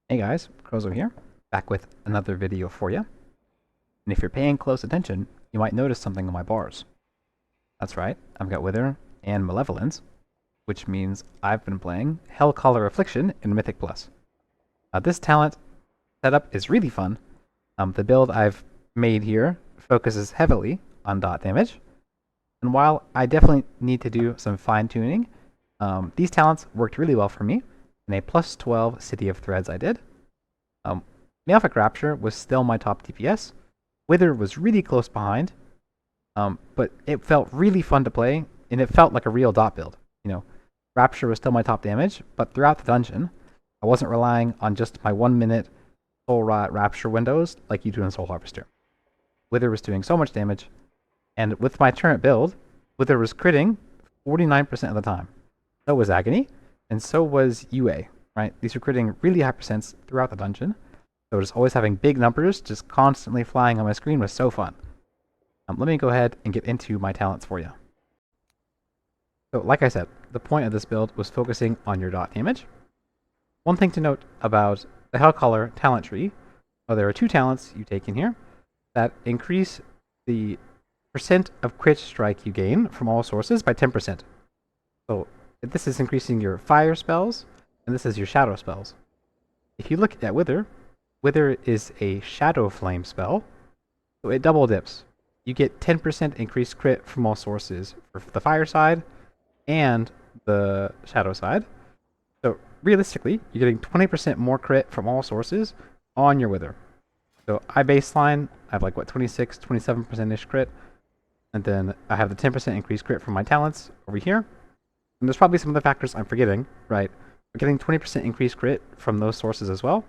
Hey guys, Crozo here, back with another video for you. And if you're paying close attention, you might notice something on my bars. That's right, I've got Wither and Malevolence, which means I've been playing Hellcaller Affliction in Mythic Plus. This talent setup is really fun. The build I've made here focuses heavily on dot damage, and while I definitely need to do some fine-tuning, these talents worked really well for me in a plus 12 City of Threads I did. Malevolence Rapture was still my top DPS. Wither was really close behind, but it felt really fun to play, and it felt like a real dot build. You know, Rapture was still my top damage, but throughout the dungeon, I wasn't relying on just my 1 minute Soul Rot Rapture windows like you do in Soul Harvester. Wither was doing so much damage, and with my current build, Wither was critting 49% of the time. So was Agony, and so was UA, right? These were critting really high percents throughout the dungeon. So just always having big numbers just constantly flying on my screen was so fun. Let me go ahead and get into my talents for you. So like I said, the point of this build was focusing on your dot damage. One thing to note about the Hellcaller talent tree, there are two talents you take in here that increase the percent of crit strike you gain from all sources by 10%. So this is increasing your fire spells, and this is your shadow spells. If you look at Wither, Wither is a shadow flame spell, so it double dips. You get 10% increased crit from all sources for the fire side and the shadow side. So realistically, you're getting 20% more crit from all sources on your Wither. So I baseline, I have like what, 26, 27%-ish crit, and then I have the 10% increased crit from my talents over here. And there's probably some other factors I'm forgetting, right? But getting 20% increased crit from those sources as well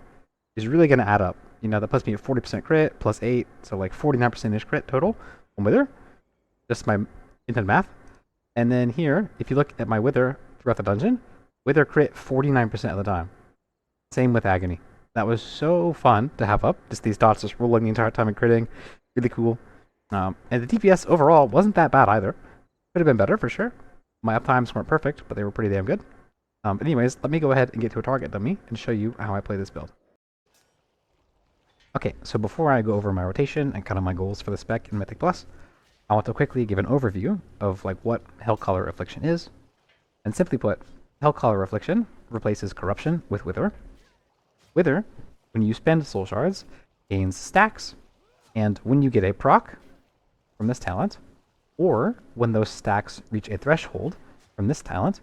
is really going to add up. You know, that puts me at 40% crit plus 8, so like 49%-ish crit total on Wither. Just my intended math. And then here, if you look at my Wither throughout the dungeon, Wither crit 49% of the time. Same with Agony. That was so fun to have up. Just these dots just rolling the entire time and critting. Really cool. And the DPS overall wasn't that bad either. Could have been better for sure. My uptimes weren't perfect, but they were pretty damn good. Anyways, let me go ahead and get to a target dummy and show you how I play this build. Okay, so before I go over my rotation and kind of my goals for the spec in Mythic Plus, I want to quickly give an overview of like what Hellcaller Affliction is. And simply put, Hellcaller Affliction replaces Corruption with Wither. Wither, when you spend Soul Shards, gains stacks, and when you get a proc from this talent, or when those stacks reach a threshold from this talent,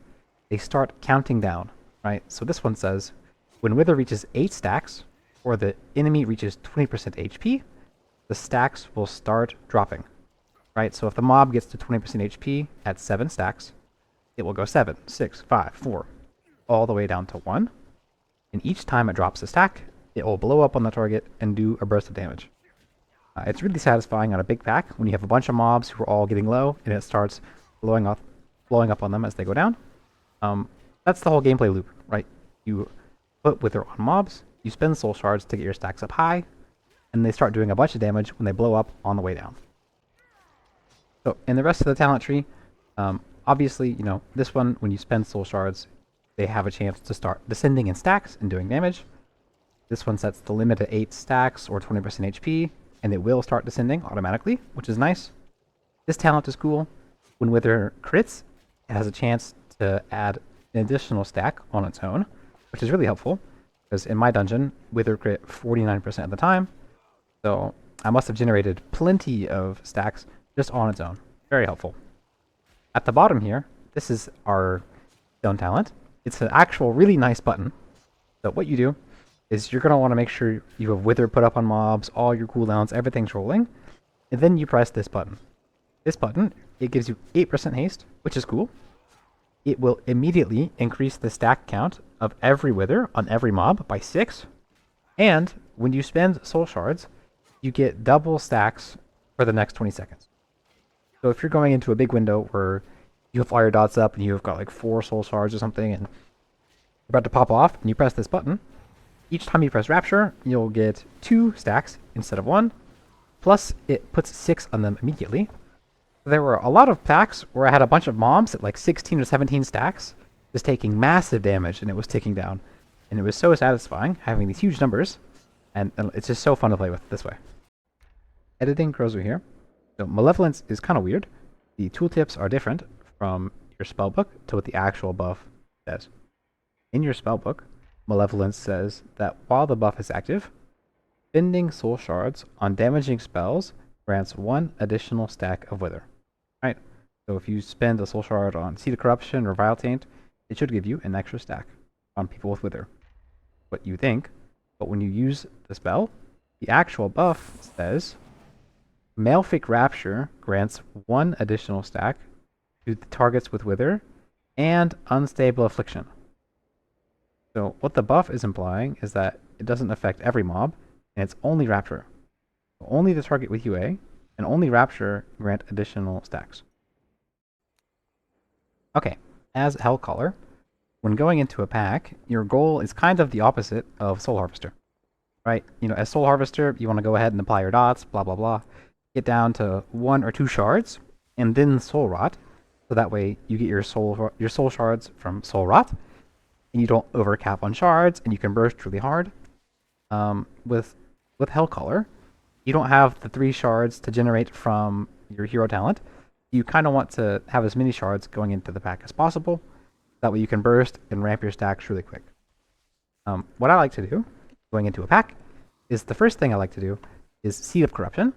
they start counting down, right? So this one says, when Wither reaches 8 stacks, or the enemy reaches 20% HP, the stacks will start dropping, right? So if the mob gets to 20% HP at 7 stacks, it will go 7, 6, 5, 4, all the way down to 1. And each time it drops a stack, it will blow up on the target and do a burst of damage. It's really satisfying on a big pack when you have a bunch of mobs who are all getting low and it starts blowing up on them as they go down. That's the whole gameplay loop, right? You put Wither on mobs, you spend Soul Shards to get your stacks up high, and they start doing a bunch of damage when they blow up on the way down. So in the rest of the talent tree, obviously, you know, this one, when you spend Soul Shards, they have a chance to start descending in stacks and doing damage. This one sets the limit at 8 stacks or 20% HP, and it will start descending automatically, which is nice. This talent is cool. When Wither crits, it has a chance to add an additional stack on its own, which is really helpful, because in my dungeon, Wither crit 49% of the time, so I must have generated plenty of stacks just on its own. Very helpful. At the bottom here, this is our stone talent. It's an actual really nice button. So what you do is you're going to want to make sure you have Wither put up on mobs, all your cooldowns, everything's rolling, and then you press this button. This button, it gives you 8% haste, which is cool. It will immediately increase the stack count of every Wither on every mob by 6, and when you spend Soul Shards, you get double stacks for the next 20 seconds. So if you're going into a big window where you have all your dots up and you've got like 4 Soul Shards or something and you're about to pop off and you press this button, each time you press Rapture, you'll get 2 stacks instead of 1, plus it puts 6 on them immediately. There were a lot of packs where I had a bunch of mobs at like 16 or 17 stacks, just taking massive damage and it was ticking down. And it was so satisfying having these huge numbers, and it's just so fun to play with this way. Editing grows over here. So Malevolence is kind of weird. The tooltips are different from your spellbook to what the actual buff says. In your spellbook, Malevolence says that while the buff is active, spending soul shards on damaging spells grants 1 additional stack of Wither. Right? So if you spend a soul shard on Seed of Corruption or Vile Taint, it should give you an extra stack on people with Wither. What you think, but when you use the spell, the actual buff says Malefic Rapture grants 1 additional stack to the targets with Wither and Unstable Affliction. So what the buff is implying is that it doesn't affect every mob, and it's only Rapture. Only the target with UA, and only Rapture grant additional stacks. Okay, as Hellcaller, when going into a pack, your goal is kind of the opposite of Soul Harvester. Right? You know, as Soul Harvester, you want to go ahead and apply your dots, blah blah blah, get down to 1 or 2 shards, and then Soul Rot, so that way you get your soul shards from Soul Rot, and you don't overcap on shards, and you can burst really hard. With Hellcaller, you don't have the 3 shards to generate from your hero talent. You kind of want to have as many shards going into the pack as possible. That way you can burst and ramp your stacks really quick. What I like to do, going into a pack, is the first thing I like to do is Seed of Corruption.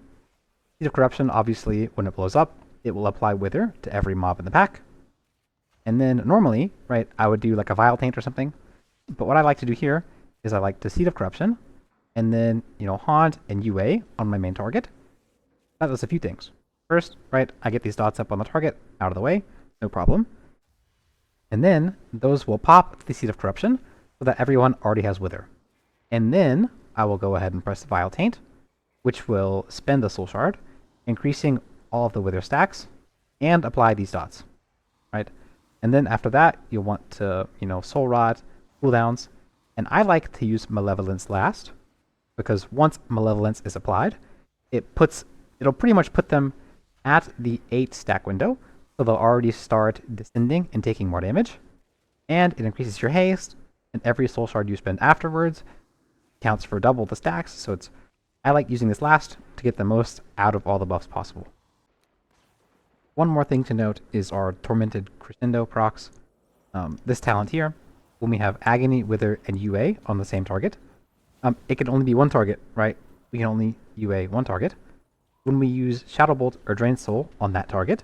Seed of Corruption, obviously, when it blows up, it will apply Wither to every mob in the pack. And then normally, right, I would do like a Vile Taint or something. But what I like to do here is I like to Seed of Corruption, and then, you know, Haunt and UA on my main target. That does a few things. First, right, I get these dots up on the target, out of the way, no problem. And then those will pop the Seed of Corruption so that everyone already has Wither. And then I will go ahead and press Vile Taint, which will spend the Soul Shard, increasing all of the Wither stacks, and apply these dots. Right? And then after that, you'll want to, you know, Soul Rot, cooldowns, and I like to use Malevolence last, because once Malevolence is applied, it'll pretty much put them at the 8 stack window, so they'll already start descending and taking more damage, and it increases your haste, and every soul shard you spend afterwards counts for double the stacks, so I like using this last to get the most out of all the buffs possible. One more thing to note is our Tormented Crescendo procs. This talent here, when we have Agony, Wither, and UA on the same target, it can only be one target, right? We can only UA one target. When we use Shadow Bolt or Drain Soul on that target,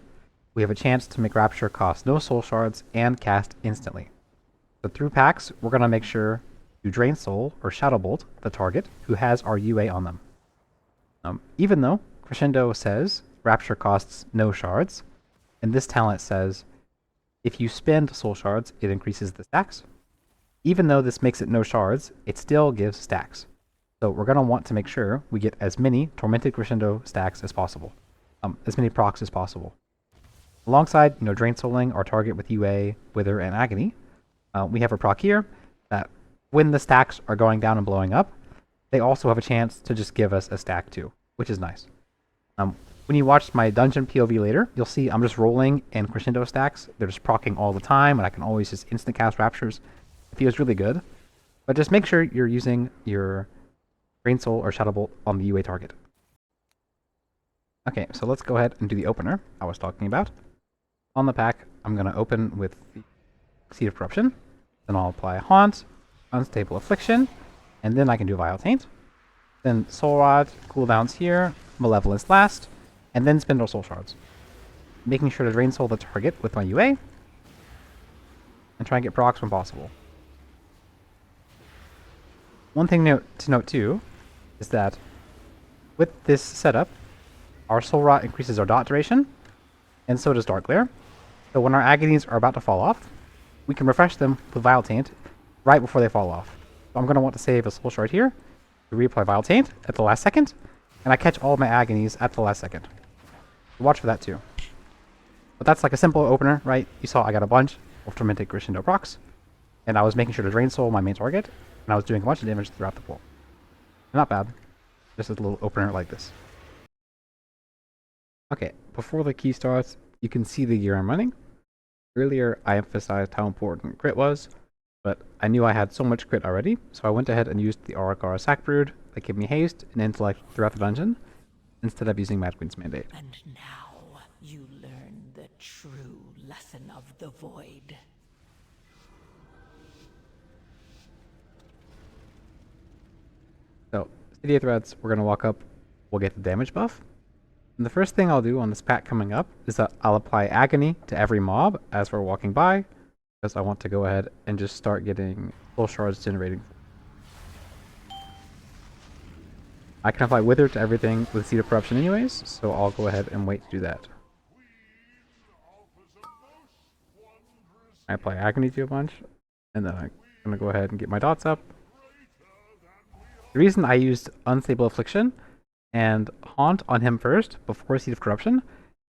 we have a chance to make Rapture cost no soul shards and cast instantly. So through packs, we're going to make sure to Drain Soul or Shadow Bolt the target who has our UA on them. Even though Crescendo says Rapture costs no shards, and this talent says if you spend soul shards, it increases the stacks. Even though this makes it no shards, it still gives stacks. So we're going to want to make sure we get as many Tormented Crescendo stacks as possible. As many procs as possible. Alongside, you know, Drain Souling our target with UA, Wither, and Agony, we have a proc here that when the stacks are going down and blowing up, they also have a chance to just give us a stack too, which is nice. When you watch my dungeon POV later, you'll see I'm just rolling in Crescendo stacks. They're just proccing all the time, and I can always just instant cast Raptures. It feels really good. But just make sure you're using your Drain Soul or Shadow Bolt on the UA target. Okay, so let's go ahead and do the opener I was talking about. On the pack, I'm going to open with the Seed of Corruption. Then I'll apply Haunt, Unstable Affliction, and then I can do Vile Taint. Then Soul Rod, cooldowns here, Malevolence last, and then spend our Soul Shards. Making sure to Drain Soul the target with my UA, and try and get procs when possible. One thing to note too is that with this setup, our Soul Rot increases our dot duration, and so does Dark Glare. So when our Agonies are about to fall off, we can refresh them with Vile Taint right before they fall off. So I'm going to want to save a Soul Shard here to reapply Vile Taint at the last second, and I catch all of my Agonies at the last second. So watch for that too. But that's like a simple opener, right? You saw I got a bunch of Tormented Crescendo procs, and I was making sure to Drain Soul my main target, and I was doing a bunch of damage throughout the pool. Not bad. Just a little opener like this. Okay, before the key starts, you can see the gear I'm running. Earlier, I emphasized how important crit was, but I knew I had so much crit already, so I went ahead and used the Arakara Sack Brood that gave me haste and intellect throughout the dungeon, instead of using Mad Queen's Mandate. And now you learn the true lesson of the Void. So, CDA threads, we're going to walk up, we'll get the damage buff. And the first thing I'll do on this pack coming up is that I'll apply Agony to every mob as we're walking by, because I want to go ahead and just start getting full shards generating. I can apply Wither to everything with Seed of Corruption anyways, so I'll go ahead and wait to do that. I apply Agony to a bunch, and then I'm going to go ahead and get my dots up. The reason I used Unstable Affliction and Haunt on him first, before Seed of Corruption,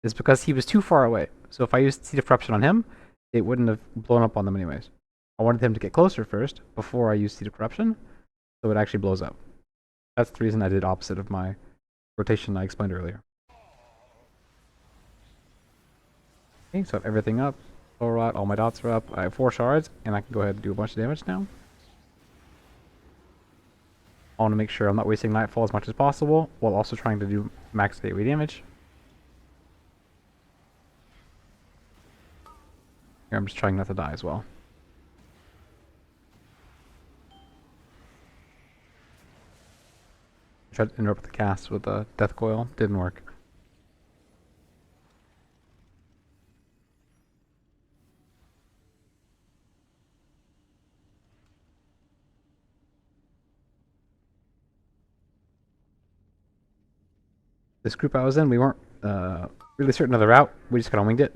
is because he was too far away. So if I used Seed of Corruption on him, it wouldn't have blown up on them anyways. I wanted him to get closer first, before I used Seed of Corruption, so it actually blows up. That's the reason I did opposite of my rotation I explained earlier. Okay, so I have everything up. Soul Rot, all my dots are up. I have 4 shards, and I can go ahead and do a bunch of damage now. I want to make sure I'm not wasting Nightfall as much as possible, while also trying to do max AoE damage. Here, I'm just trying not to die as well. I tried to interrupt the cast with a Death Coil, didn't work. This group I was in, we weren't really certain of the route, we just kind of winged it.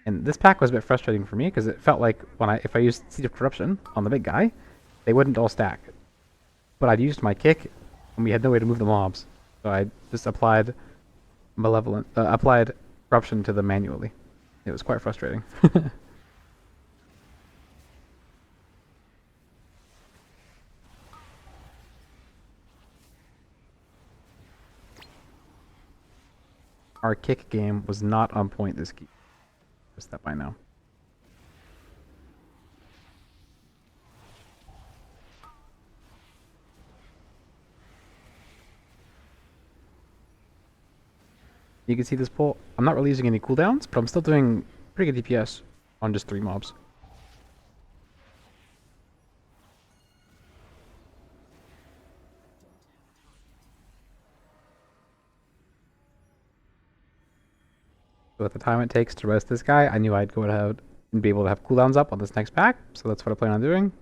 And this pack was a bit frustrating for me, because it felt like if I used Seed of Corruption on the big guy, they wouldn't all stack. But I'd used my kick, and we had no way to move the mobs. So I just applied Corruption to them manually. It was quite frustrating. Our kick game was not on point this game. Just that by now. You can see this pull. I'm not really using any cooldowns, but I'm still doing pretty good DPS on just 3 mobs. So with the time it takes to rest this guy, I knew I'd go ahead and be able to have cooldowns up on this next pack, so that's what I plan on doing.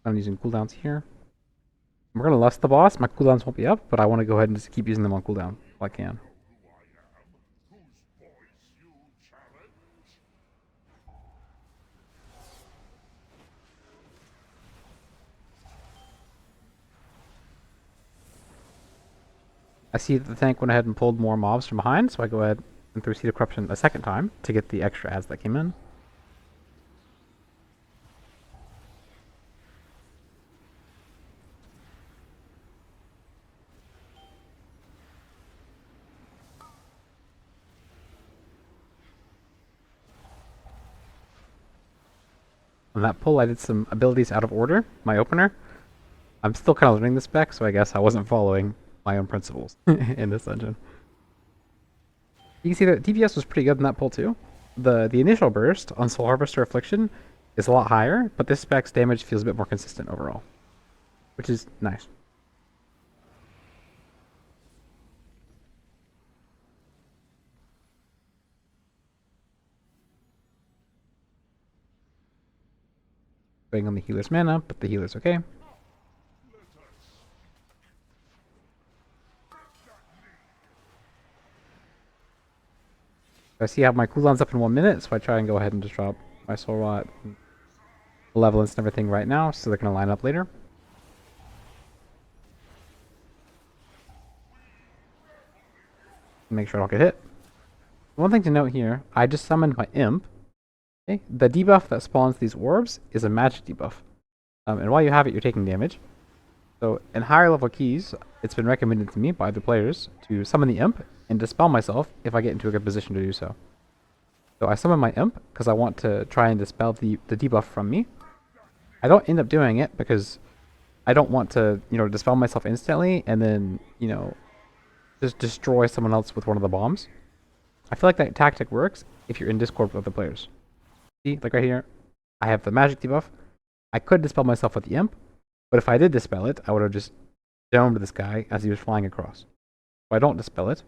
I'm using cooldowns here. We're going to lust the boss. My cooldowns won't be up, but I want to go ahead and just keep using them on cooldown if I can. I see that the tank went ahead and pulled more mobs from behind, so I go ahead and threw Seed of Corruption a second time to get the extra ads that came in. On that pull, I did some abilities out of order, my opener. I'm still kind of learning this spec, so I guess I wasn't following my own principles in this dungeon. You can see that DPS was pretty good in that pull too. The initial burst on Soul Harvester Affliction is a lot higher, but this spec's damage feels a bit more consistent overall, which is nice. Going on the healer's mana, but the healer's okay. I see how my cooldown's up in 1 minute, so I try and go ahead and just drop my Soul Rot, and Malevolence and everything right now, so they're going to line up later. Make sure I don't get hit. One thing to note here, I just summoned my Imp. Okay? The debuff that spawns these orbs is a magic debuff. And while you have it, you're taking damage. So in higher level keys, it's been recommended to me by the players to summon the Imp and dispel myself if I get into a good position to do so. So I summon my imp because I want to try and dispel the debuff from me. I don't end up doing it because I don't want to, dispel myself instantly and then, just destroy someone else with one of the bombs. I feel like that tactic works if you're in Discord with other players. See, like right here, I have the magic debuff. I could dispel myself with the imp, but if I did dispel it, I would have just domed this guy as he was flying across. So I don't dispel it.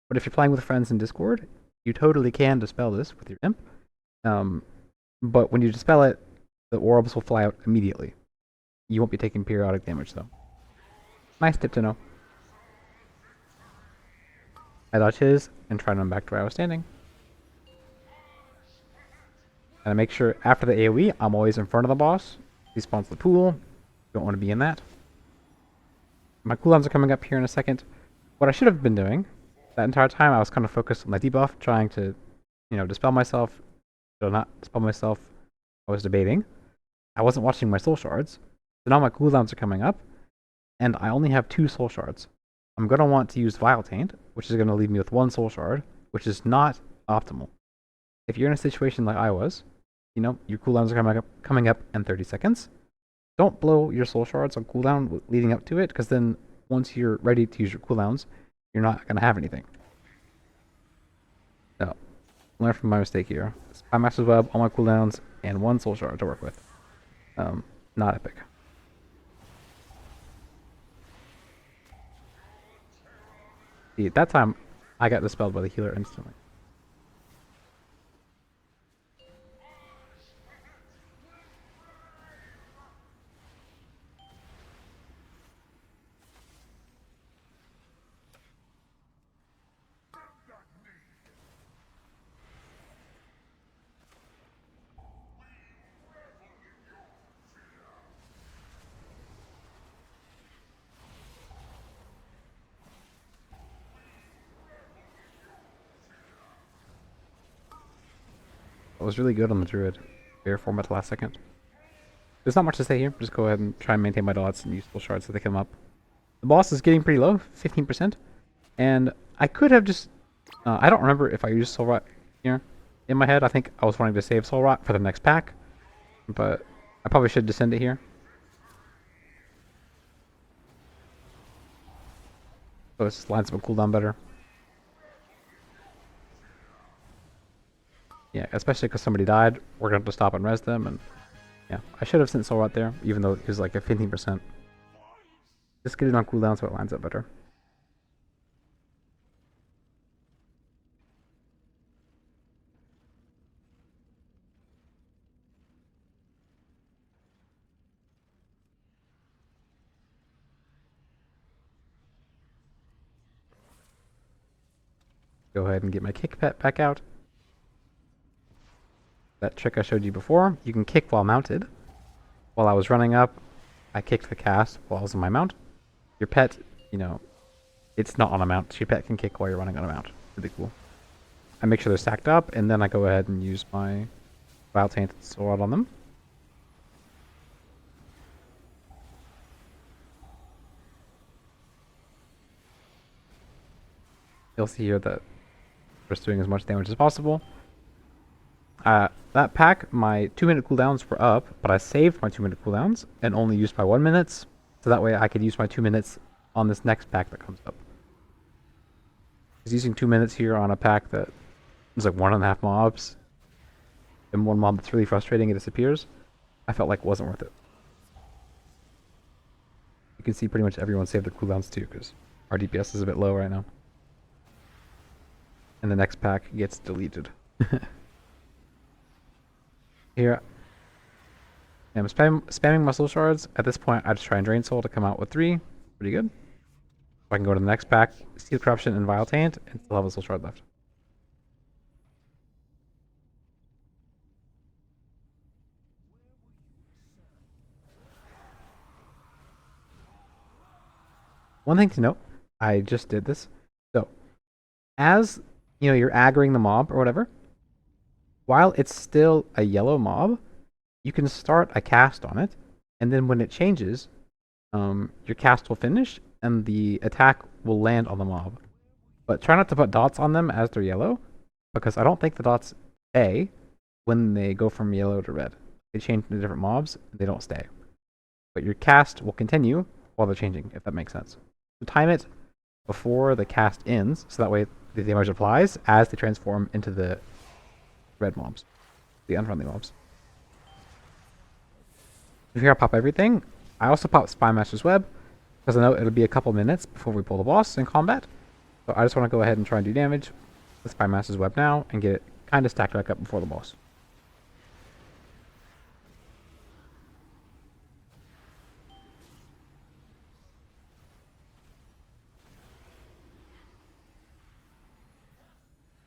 But if you're playing with friends in Discord, you totally can dispel this with your imp. But when you dispel it, the orbs will fly out immediately. You won't be taking periodic damage though. Nice tip to know. I dodge his and try to run back to where I was standing. And I make sure after the AoE, I'm always in front of the boss. He spawns the pool. Don't want to be in that. My cooldowns are coming up here in a second. What I should have been doing that entire time, I was kind of focused on my debuff, trying to, dispel myself. So not dispel myself. I was debating. I wasn't watching my soul shards. So now my cooldowns are coming up, and I only have 2 soul shards. I'm going to want to use Vile Taint, which is going to leave me with 1 soul shard, which is not optimal. If you're in a situation like I was, your cooldowns are coming up in 30 seconds. Don't blow your soul shards on cooldown leading up to it, because then once you're ready to use your cooldowns, you're not going to have anything. So, learn from my mistake here. Spy Master's Web on my cooldowns and 1 soul shard to work with. Not epic. See, that time, I got dispelled by the healer instantly. I was really good on the druid. Fair form at the last second. There's not much to say here. Just go ahead and try and maintain my dots and use full shards so they come up. The boss is getting pretty low, 15%. And I could have just... I don't remember if I used Soul Rot here. In my head, I think I was wanting to save Soul Rot for the next pack. But I probably should descend it here. So this lines up a cooldown better. Yeah, especially because somebody died. We're going to have to stop and res them. And yeah, I should have sent Soul Rot there, even though it was like a 15%. Just get it on cooldown so it lines up better. Go ahead and get my kick pet back out. That trick I showed you before, you can kick while mounted. While I was running up, I kicked the cast while I was on my mount. Your pet, it's not on a mount. Your pet can kick while you're running on a mount. Pretty cool. I make sure they're stacked up, and then I go ahead and use my Vile Tainted Sword on them. You'll see here that we're just doing as much damage as possible. That pack, my 2-minute cooldowns were up, but I saved my 2-minute cooldowns and only used my 1 minutes, so that way I could use my 2 minutes on this next pack that comes up. Because using 2 minutes here on a pack that is like 1.5 mobs, and 1 mob that's really frustrating, it disappears, I felt like it wasn't worth it. You can see pretty much everyone saved their cooldowns too, because our DPS is a bit low right now. And the next pack gets deleted. Here, I'm spamming my soul shards. At this point, I just try and drain soul to come out with 3. Pretty good. So I can go to the next pack, Steal Corruption and Vile Taint, and still have a soul shard left. One thing to note, I just did this. So, as you're aggroing the mob or whatever, while it's still a yellow mob, you can start a cast on it, and then when it changes, your cast will finish, and the attack will land on the mob. But try not to put dots on them as they're yellow, because I don't think the dots stay when they go from yellow to red. They change into different mobs, they don't stay. But your cast will continue while they're changing, if that makes sense. So time it before the cast ends, so that way the damage applies as they transform into the red mobs, the unfriendly mobs. So here I pop everything. I also pop Spymaster's Web, because I know it'll be a couple minutes before we pull the boss in combat. So I just want to go ahead and try and do damage with Spymaster's Web now and get it kind of stacked back up before the boss.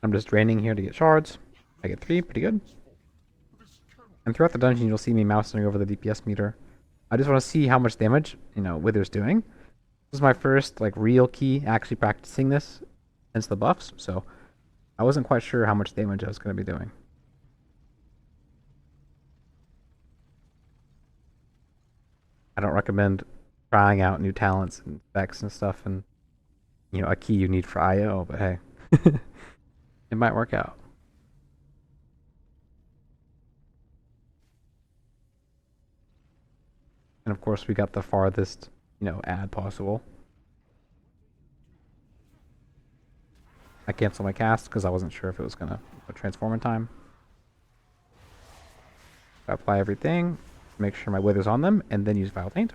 I'm just draining here to get shards. I get 3, pretty good. And throughout the dungeon, you'll see me mousing over the DPS meter. I just want to see how much damage, Wither's doing. This is my first, real key actually practicing this since the buffs, so I wasn't quite sure how much damage I was going to be doing. I don't recommend trying out new talents and specs and stuff and, a key you need for IO, but hey. It might work out. And of course we got the farthest, ad possible. I canceled my cast because I wasn't sure if it was going to transform in time. I apply everything, make sure my wither's on them, and then use Vile Taint.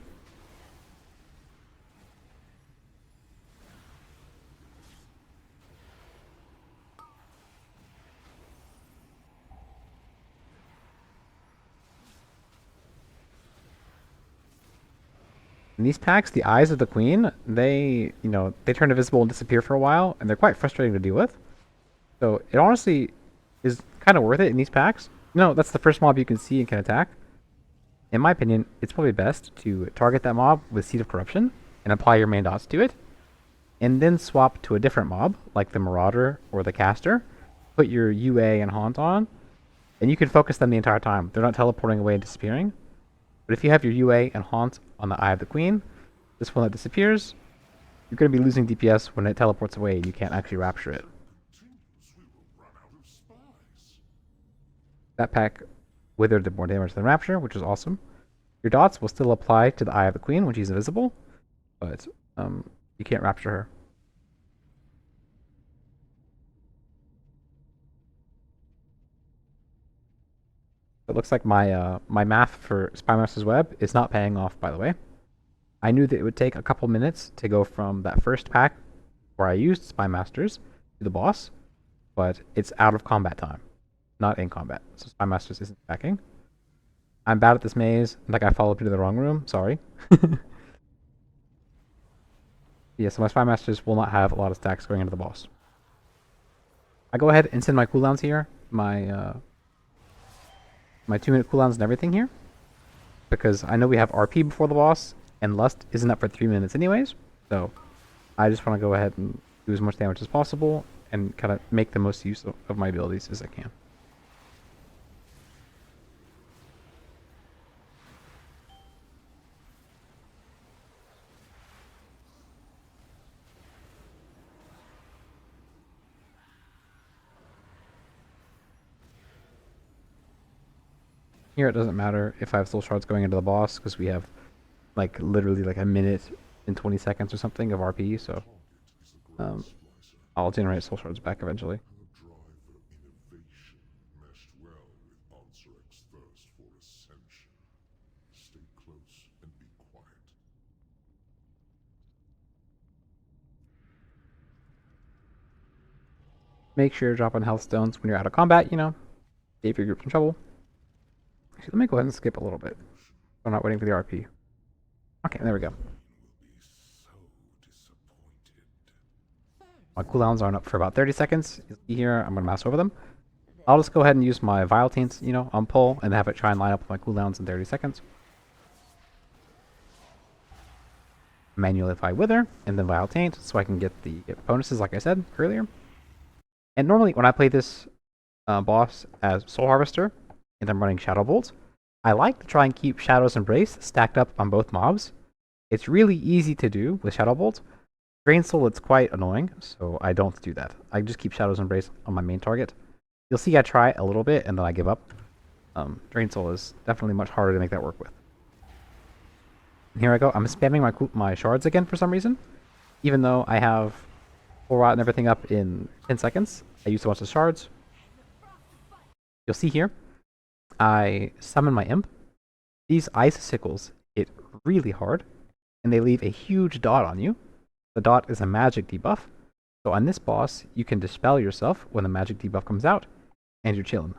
In these packs, the eyes of the queen, they turn invisible and disappear for a while, and they're quite frustrating to deal with. So it honestly is kind of worth it in these packs. That's the first mob you can see and can attack. In my opinion, it's probably best to target that mob with Seed of Corruption and apply your main dots to it, and then swap to a different mob, like the Marauder or the Caster, put your UA and Haunt on, and you can focus them the entire time. They're not teleporting away and disappearing. But if you have your UA and Haunt on the Eye of the Queen, this one that disappears, you're going to be losing DPS when it teleports away and you can't actually rapture it. That pack withered did more damage than rapture, which is awesome. Your dots will still apply to the Eye of the Queen when she's invisible, but you can't rapture her. It looks like my math for Spymaster's Web is not paying off, by the way. I knew that it would take a couple minutes to go from that first pack where I used Spymasters to the boss, but it's out of combat time, not in combat. So Spymasters isn't stacking. I'm bad at this maze. I followed you to the wrong room. Sorry. Yeah, so my Spymasters will not have a lot of stacks going into the boss. I go ahead and send my cooldowns here, my 2-minute cooldowns and everything here, because I know we have RP before the boss, and Lust isn't up for 3 minutes anyways, so I just want to go ahead and do as much damage as possible and kind of make the most use of my abilities as I can. Here it doesn't matter if I have soul shards going into the boss, because we have literally a minute and 20 seconds or something of RP, so I'll generate soul shards back eventually. Make sure you're dropping health stones when you're out of combat, save your group from trouble. Actually, let me go ahead and skip a little bit. I'm not waiting for the RP. Okay, there we go. My cooldowns aren't up for about 30 seconds. You see here, I'm going to mouse over them. I'll just go ahead and use my Vile Taints, on pull, and have it try and line up with my cooldowns in 30 seconds. Manually apply Wither, and then Vile Taint, so I can get the bonuses like I said earlier. And normally when I play this boss as Soul Harvester, and I'm running Shadow Bolt, I like to try and keep Shadow's Embrace stacked up on both mobs. It's really easy to do with Shadow Bolt. Drain Soul, it's quite annoying, so I don't do that. I just keep Shadow's Embrace on my main target. You'll see I try a little bit and then I give up. Drain Soul is definitely much harder to make that work with. And here I go. I'm spamming my shards again for some reason. Even though I have full rot and everything up in 10 seconds, I used a bunch of shards. You'll see here, I summon my imp. These ice sickles hit really hard, and they leave a huge dot on you. The dot is a magic debuff. So on this boss, you can dispel yourself when the magic debuff comes out, and you're chilling.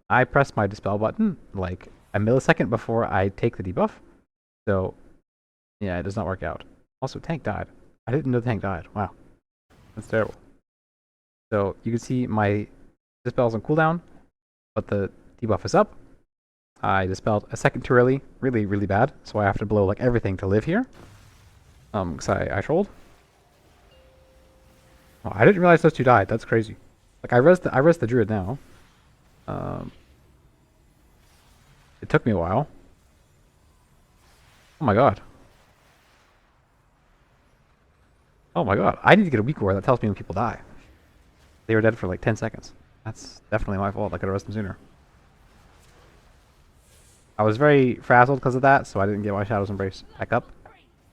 I press my dispel button like a millisecond before I take the debuff. So, yeah, it does not work out. Also, tank died. I didn't know the tank died. Wow. That's terrible. So, you can see my dispel's on cooldown, but the debuff is up. I dispelled a second too early. Really, really bad. So I have to blow like everything to live here. Because I trolled. Oh, I didn't realize those two died. That's crazy. Like, I res the druid now. It took me a while. Oh my god. Oh my god. I need to get a weak war that tells me when people die. They were dead for like 10 seconds. That's definitely my fault. I could have rested them sooner. I was very frazzled because of that, so I didn't get my Shadow's Embrace back up.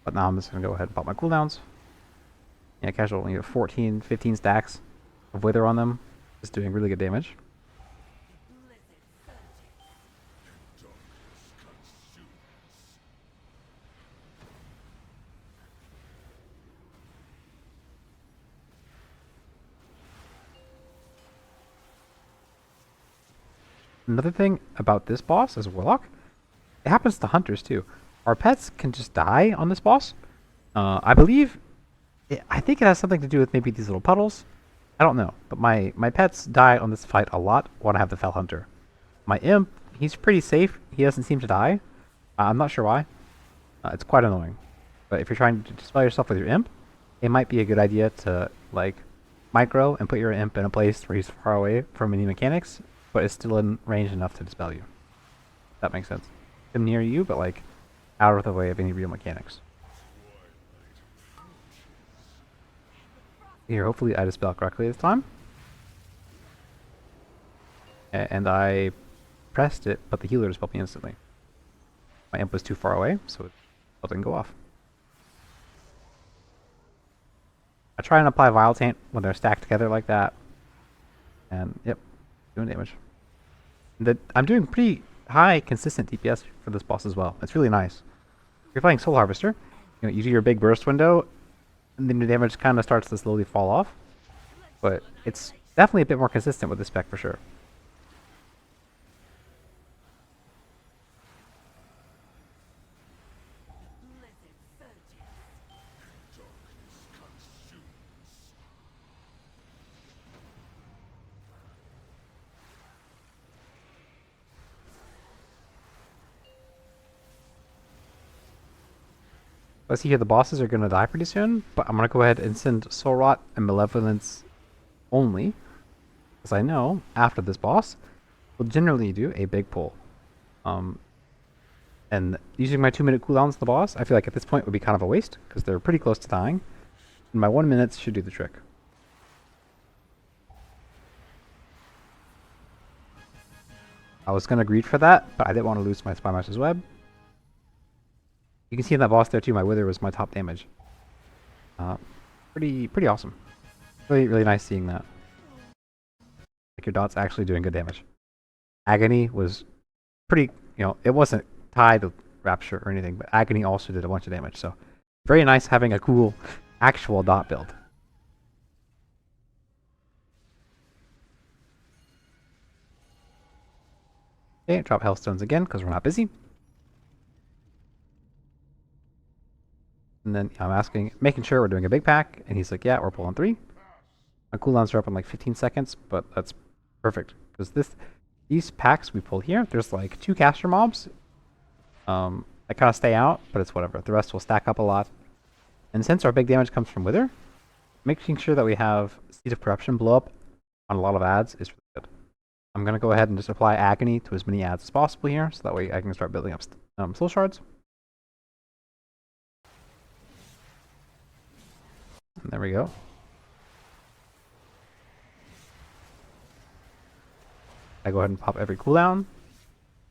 But now I'm just going to go ahead and pop my cooldowns. Yeah, casual, you have 14, 15 stacks of Wither on them. Just doing really good damage. Another thing about this boss as a Warlock, it happens to Hunters too. Our pets can just die on this boss. I believe, I think it has something to do with maybe these little puddles. I don't know, but my pets die on this fight a lot when I have the Fell Hunter. My Imp, he's pretty safe. He doesn't seem to die. I'm not sure why. It's quite annoying. But if you're trying to dispel yourself with your Imp, it might be a good idea to, like, micro and put your Imp in a place where he's far away from any mechanics, but is still in range enough to dispel you. That makes sense. I'm near you, but, like, out of the way of any real mechanics. Here, hopefully I dispel correctly this time. And I pressed it, but the healer dispelled me instantly. My imp was too far away, so it didn't go off. I try and apply Vile Taint when they're stacked together like that. And, yep, doing damage. I'm doing pretty high, consistent DPS for this boss as well. It's really nice. If you're playing Soul Harvester, you do your big burst window, and then your damage kind of starts to slowly fall off. But it's definitely a bit more consistent with this spec for sure. Let's see here, the bosses are going to die pretty soon, but I'm going to go ahead and send Soul Rot and Malevolence only, because I know after this boss, we'll generally do a big pull. And using my 2-minute cooldowns on the boss, I feel like at this point would be kind of a waste, because they're pretty close to dying. And my 1 minute should do the trick. I was going to greed for that, but I didn't want to lose my Spymaster's Web. You can see in that boss there too, my Wither was my top damage. Pretty awesome. Really, really nice seeing that. Like your dot's actually doing good damage. Agony was pretty, it wasn't tied to Rapture or anything, but Agony also did a bunch of damage, so very nice having a cool actual dot build. Okay, drop Hellstones again, because we're not busy. And then I'm making sure we're doing a big pack, and he's like, yeah, we're pulling 3. My cooldowns are up in like 15 seconds, but that's perfect, because these packs we pull here, there's like 2 caster mobs that kind of stay out, but it's whatever. The rest will stack up a lot. And since our big damage comes from Wither, making sure that we have Seed of Corruption blow up on a lot of ads is really good. I'm going to go ahead and just apply Agony to as many ads as possible here, so that way I can start building up soul shards. And there we go. I go ahead and pop every cooldown.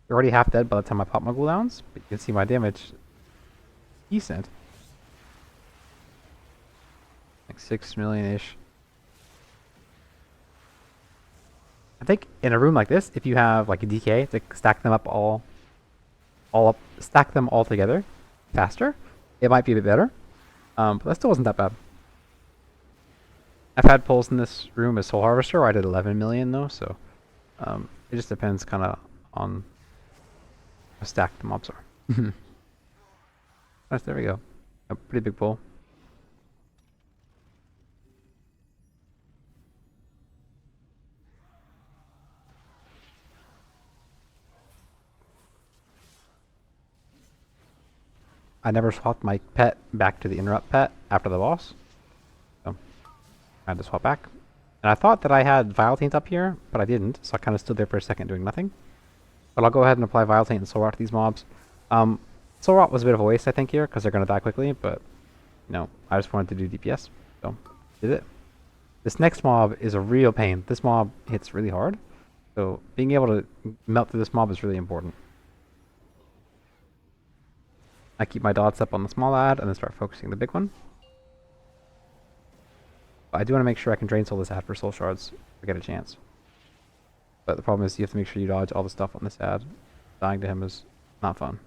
They're already half dead by the time I pop my cooldowns, but you can see my damage decent. Like 6 million-ish. I think in a room like this, if you have like a DK to stack them up stack them all together faster, it might be a bit better. But that still wasn't that bad. I've had pulls in this room as Soul Harvester where I did 11 million though, so it just depends kind of on how stacked the mobs are. Nice, there we go. A pretty big pull. I never swapped my pet back to the interrupt pet after the boss. So I had to swap back. And I thought that I had Vile Taint up here, but I didn't, so I kind of stood there for a second doing nothing. But I'll go ahead and apply Vile Taint and Soul Rot to these mobs. Soul Rot was a bit of a waste, I think, here, because they're going to die quickly, but, you know, I just wanted to do DPS, so did it. This next mob is a real pain. This mob hits really hard, so being able to melt through this mob is really important. I keep my dots up on the small ad and then start focusing the big one. But I do want to make sure I can drain soul this ad for soul shards if I get a chance. But the problem is you have to make sure you dodge all the stuff on this ad. Dying to him is not fun.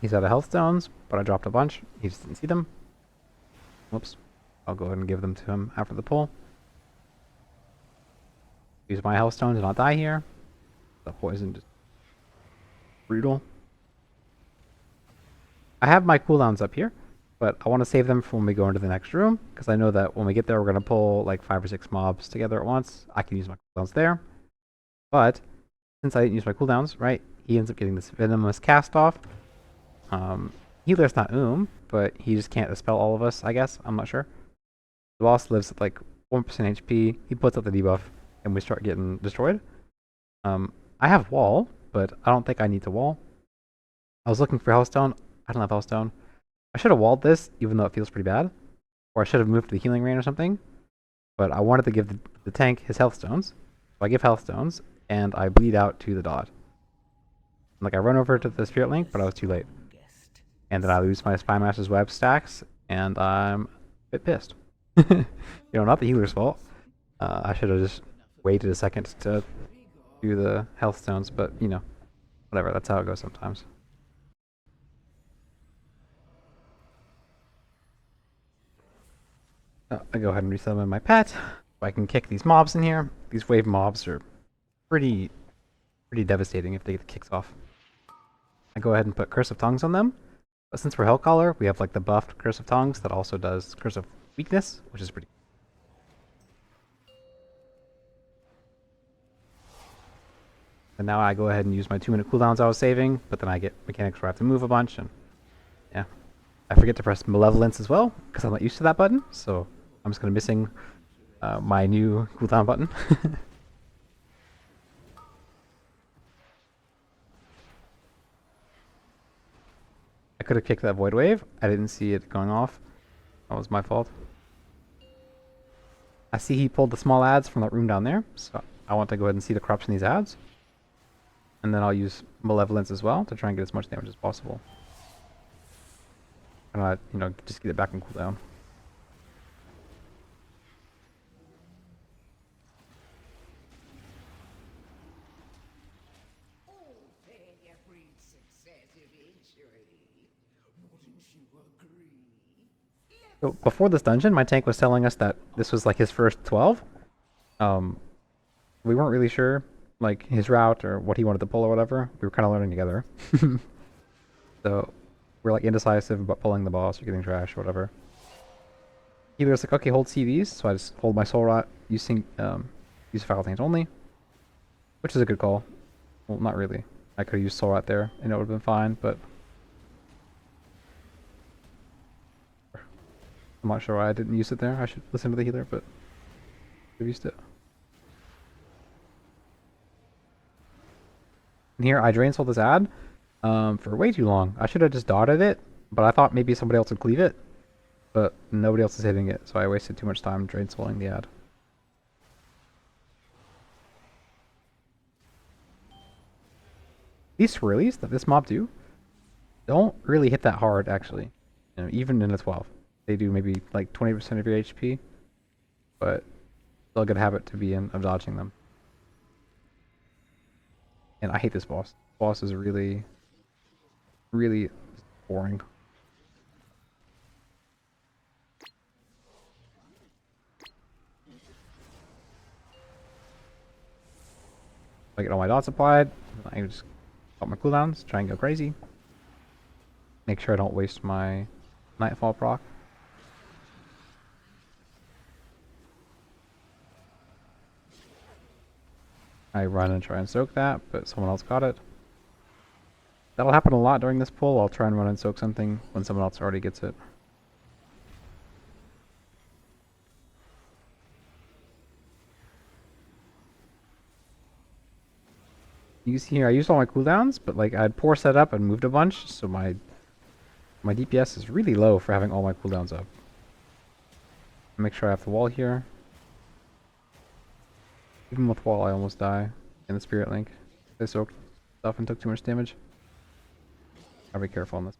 He's out of health stones, but I dropped a bunch. He just didn't see them. Whoops. I'll go ahead and give them to him after the pull. Use my health stone to not die here. The poison just brutal. I have my cooldowns up here, but I want to save them for when we go into the next room, because I know that when we get there we're going to pull like 5 or 6 mobs together at once. I can use my cooldowns there. But since I didn't use my cooldowns, right, he ends up getting this venomous cast off. Healer's not but he just can't dispel all of us, I guess. I'm not sure. The boss lives at like 1% HP. He puts up the debuff, and we start getting destroyed. I have wall, but I don't think I need to wall. I was looking for Hellstone. I don't have Hellstone. I should have walled this, even though it feels pretty bad. Or I should have moved to the healing rain or something. But I wanted to give the tank his health stones. So I give health stones, and I bleed out to the dot. Like, I run over to the Spirit Link, but I was too late. And then I lose my Spymaster's Web stacks, and I'm a bit pissed. You know, not the healer's fault. I should have just waited a second to do the health stones, but, you know, whatever, that's how it goes sometimes. I go ahead and resummon my pet. So I can kick these mobs in here. These wave mobs are pretty devastating if they get the kicks off. I go ahead and put Curse of Tongues on them. But since we're Hellcaller, we have like the buffed Curse of Tongues that also does Curse of Weakness, which is pretty. And now I go ahead and use my 2-minute cooldowns I was saving, but then I get mechanics where I have to move a bunch, and yeah. I forget to press Malevolence as well, because I'm not used to that button, so I'm just going to missing my new cooldown button. I could have kicked that Void Wave. I didn't see it going off. That was my fault. I see he pulled the small ads from that room down there, so I want to go ahead and see the corruption in these ads. And then I'll use Malevolence as well to try and get as much damage as possible. And you know, just get it back in cooldown. So before this dungeon, my tank was telling us that this was like his first 12. We weren't really sure, like, his route or what he wanted to pull or whatever. We were kind of learning together. So we're like indecisive about pulling the boss or getting trash or whatever. He was like, okay, hold CVs, so I just hold my Soul Rot using use Foul Taint only, which is a good call. Well, not really. I could have used Soul Rot there and it would have been fine, but I'm not sure why I didn't use it there. I should listen to the healer, but I've used it. And here, I drain sold this ad for way too long. I should have just dotted it, but I thought maybe somebody else would cleave it. But nobody else is hitting it, so I wasted too much time drain solding the ad. These swirlies that this mob do don't really hit that hard, actually. You know, even in a 12. They do maybe like 20% of your HP, but still a good habit to be in of dodging them. And I hate this boss. This boss is really, really boring. I get all my dots applied. I just got my cooldowns, try and go crazy. Make sure I don't waste my Nightfall proc. I run and try and soak that, but someone else got it. That'll happen a lot during this pull. I'll try and run and soak something when someone else already gets it. You see here, I used all my cooldowns, but like I'd pour set up and moved a bunch, so my DPS is really low for having all my cooldowns up. Make sure I have the wall here. Even with wall, I almost die in the Spirit Link. They soaked stuff and took too much damage. Gotta be careful on this.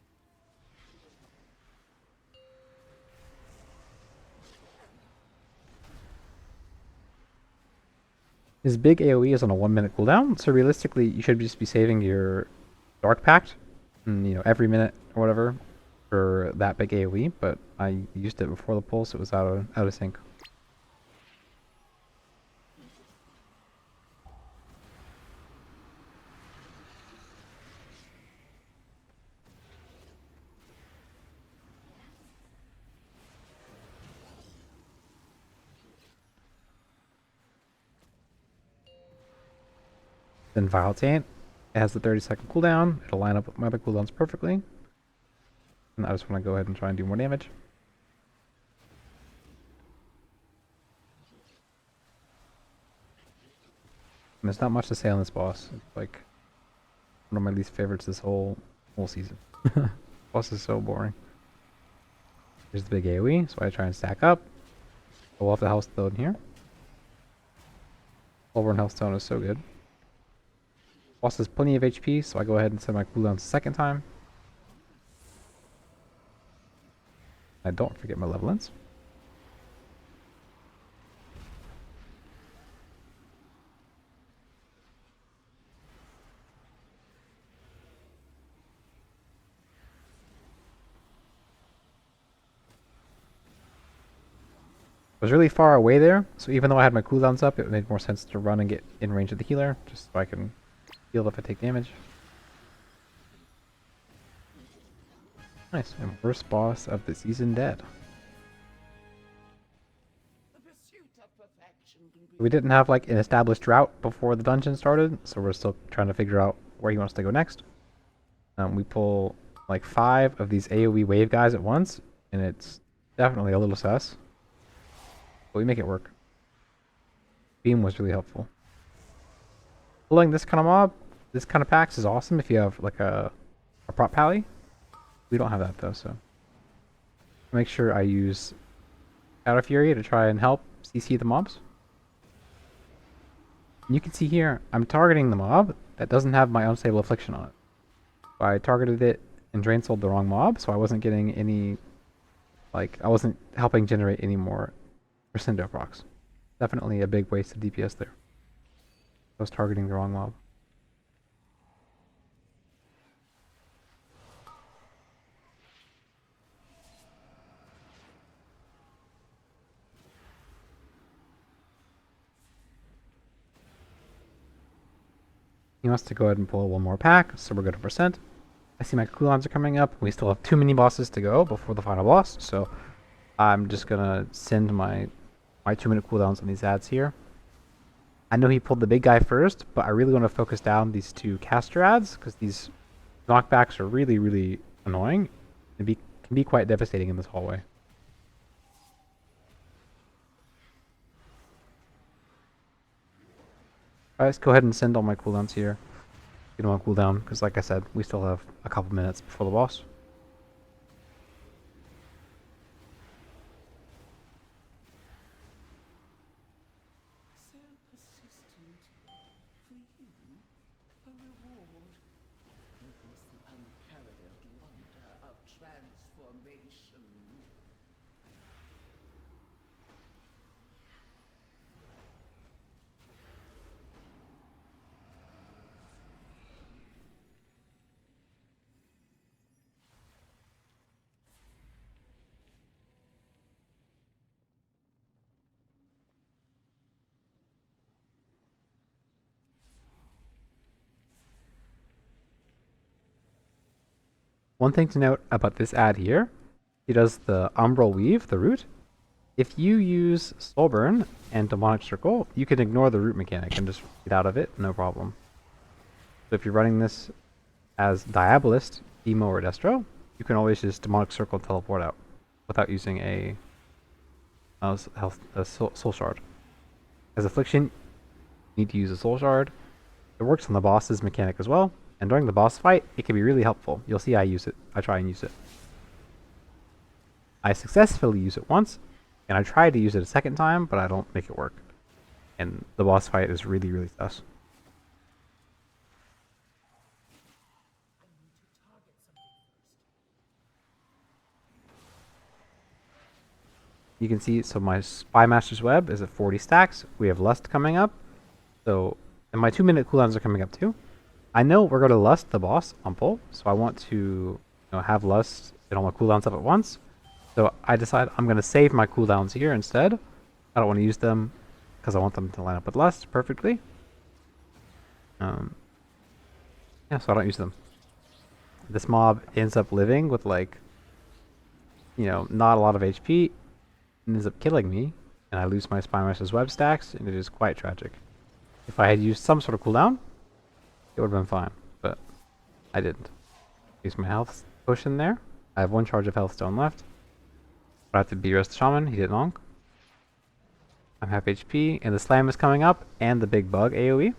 His big AoE is on a 1-minute cooldown, so realistically, you should just be saving your Dark Pact, every minute or whatever, for that big AoE. But I used it before the pull, so it was out of sync. Then Vile Taint, it has the 30-second cooldown. It'll line up with my other cooldowns perfectly. And I just want to go ahead and try and do more damage. And there's not much to say on this boss. It's like one of my least favorites this whole season. Boss is so boring. Here's the big AoE, so I try and stack up. Go off the Healthstone here. Overrun Healthstone is so good. Boss has plenty of HP, so I go ahead and send my cooldowns a second time. I don't forget Malevolence. I was really far away there, so even though I had my cooldowns up, it made more sense to run and get in range of the healer, just so I can heal if I take damage. Nice, and worst boss of the season dead. We didn't have like an established route before the dungeon started, so we're still trying to figure out where he wants to go next. We pull like 5 of these AoE wave guys at once, and it's definitely a little sus. But we make it work. Beam was really helpful. Pulling this kind of mob, this kind of packs is awesome if you have like a prop pally. We don't have that though, so make sure I use Shadow Fury to try and help CC the mobs. You can see here, I'm targeting the mob that doesn't have my unstable affliction on it. I targeted it and drain sold the wrong mob, so I wasn't getting any, I wasn't helping generate any more Crescendo procs. Definitely a big waste of DPS there. I was targeting the wrong mob. He wants to go ahead and pull one more pack, so we're good to percent. I see my cooldowns are coming up. We still have 2 mini bosses to go before the final boss, so I'm just gonna send my 2-minute cooldowns on these ads here. I know he pulled the big guy first, but I really want to focus down these 2 caster ads, because these knockbacks are really, really annoying and can be quite devastating in this hallway. Alright, let's go ahead and send all my cooldowns here. get him on cooldown, because like I said, we still have a couple minutes before the boss. So persistent. For you, a reward. Witness the unparalleled wonder of transformation. One thing to note about this ad here, he does the Umbral Weave, the root. If you use Soulburn and Demonic Circle, you can ignore the root mechanic and just get out of it, no problem. So if you're running this as Diabolist, Emo, or Destro, you can always just Demonic Circle and teleport out without using a Soul Shard. As Affliction, you need to use a Soul Shard. It works on the boss's mechanic as well, and during the boss fight, it can be really helpful. You'll see I use it. I try and use it. I successfully use it once, and I tried to use it a second time, but I don't make it work. And the boss fight is really, really sus. You can see, so my Spy Master's Web is at 40 stacks. We have Lust coming up. So, and my 2-minute cooldowns are coming up too. I know we're going to Lust the boss on pull, so I want to have Lust and all my cooldowns up at once. So I decide I'm going to save my cooldowns here instead. I don't want to use them because I want them to line up with Lust perfectly. Yeah, so I don't use them. This mob ends up living with like, not a lot of HP, and ends up killing me, and I lose my Spy Master's Web stacks, and it is quite tragic. If I had used some sort of cooldown, it would have been fine, but I didn't. Use my health potion there. I have 1 charge of health stone left. But I have to B-rest the shaman, he didn't honk. I'm half HP, and the slam is coming up, and the big bug AoE. And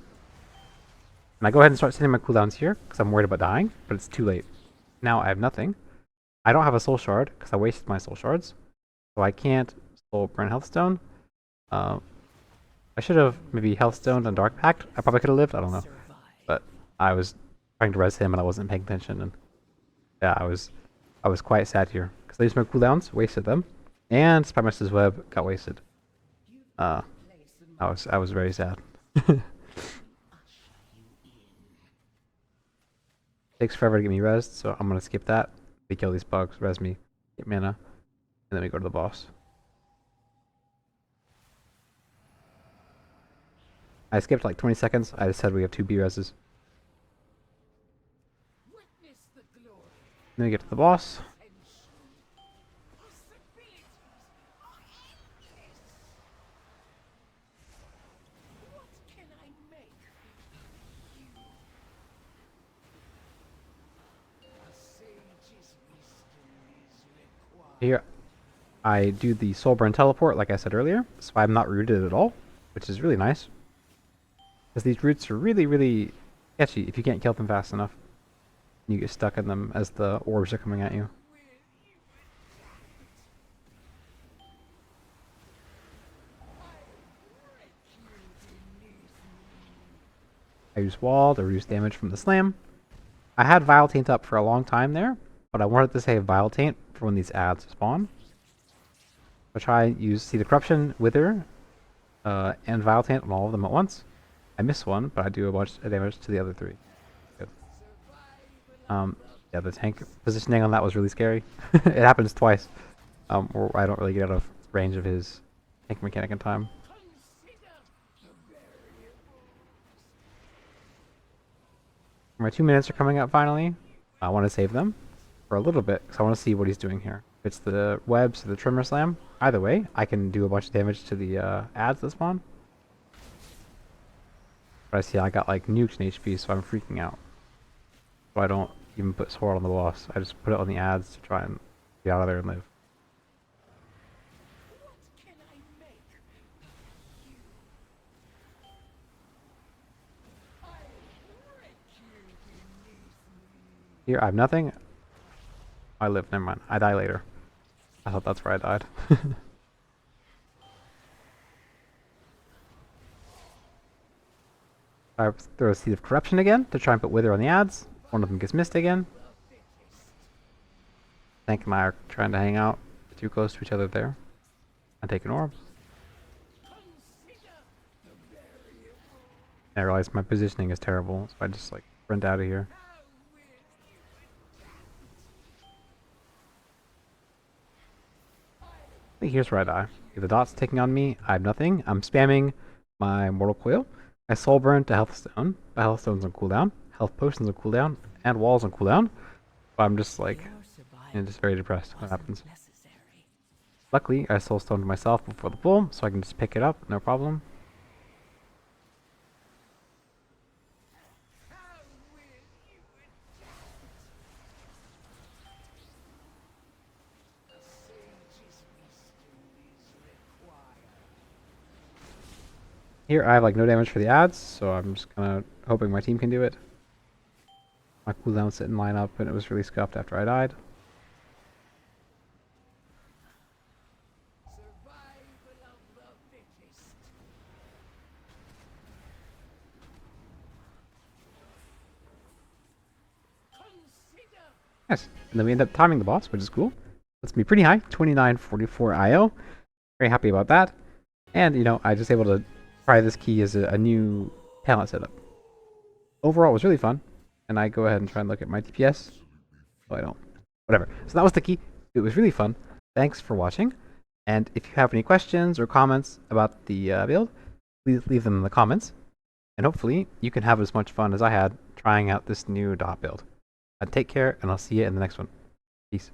I go ahead and start setting my cooldowns here, because I'm worried about dying, but it's too late. Now I have nothing. I don't have a soul shard, because I wasted my soul shards. So I can't soul burn healthstone. I should have maybe healthstoned and dark pact. I probably could have lived, I don't know. But I was trying to res him and I wasn't paying attention, and yeah, I was quite sad here. Because I used my cooldowns, wasted them, and Spy Master's Web got wasted. I was very sad. Takes forever to get me resed, so I'm gonna skip that. We kill these bugs, res me, get mana, and then we go to the boss. I skipped like 20 seconds. I just said we have 2 B-reses. Then we get to the boss. Here, I do the Soulburn teleport, like I said earlier, so I'm not rooted at all, which is really nice. Because these roots are really, really sketchy if you can't kill them fast enough. You get stuck in them as the orbs are coming at you. I use wall to reduce damage from the slam. I had Vile Taint up for a long time there, but I wanted to save Vile Taint for when these ads spawn. I'll try and use See the Corruption, Wither, and Vile Taint on all of them at once. I miss one, but I do a bunch of damage to the other 3. Good. Yeah, the tank positioning on that was really scary. It happens twice, where I don't really get out of range of his tank mechanic in time. My 2 minutes are coming up finally. I want to save them for a little bit, because I want to see what he's doing here. If it's the webs or the Tremor Slam, either way, I can do a bunch of damage to the ads that spawn. But I see I got like nukes in HP, so I'm freaking out. So I don't even put Sword on the boss. I just put it on the ads to try and get out of there and live. Here, I have nothing. I live, never mind. I die later. I thought that's where I died. I throw a Seed of Corruption again to try and put Wither on the ads. One of them gets missed again. Tank and I are trying to hang out too close to each other there. I take an orb. I realize my positioning is terrible, so I just like sprint out of here. I think here's where I die. The dot's taking on me. I have nothing. I'm spamming my Mortal Coil. I Soul Burn to Health Stone. My Health Stone's on cooldown. Health Potion's on cooldown. And Walls on cooldown. But I'm just like, just very depressed when it happens. Luckily, I Soul Stoned myself before the pull, so I can just pick it up, no problem. Here I have like no damage for the ads, so I'm just kind of hoping my team can do it. My cooldowns didn't line up and it was really scuffed after I died. Nice. And then we end up timing the boss, which is cool. Puts me pretty high, 2944 IO. Very happy about that. And, you know, I just able to try this key as a new talent setup. Overall, it was really fun. And I go ahead and try and look at my DPS. Oh, I don't. Whatever. So that was the key. It was really fun. Thanks for watching. And if you have any questions or comments about the build, please leave them in the comments. And hopefully, you can have as much fun as I had trying out this new dot build. Take care, and I'll see you in the next one. Peace.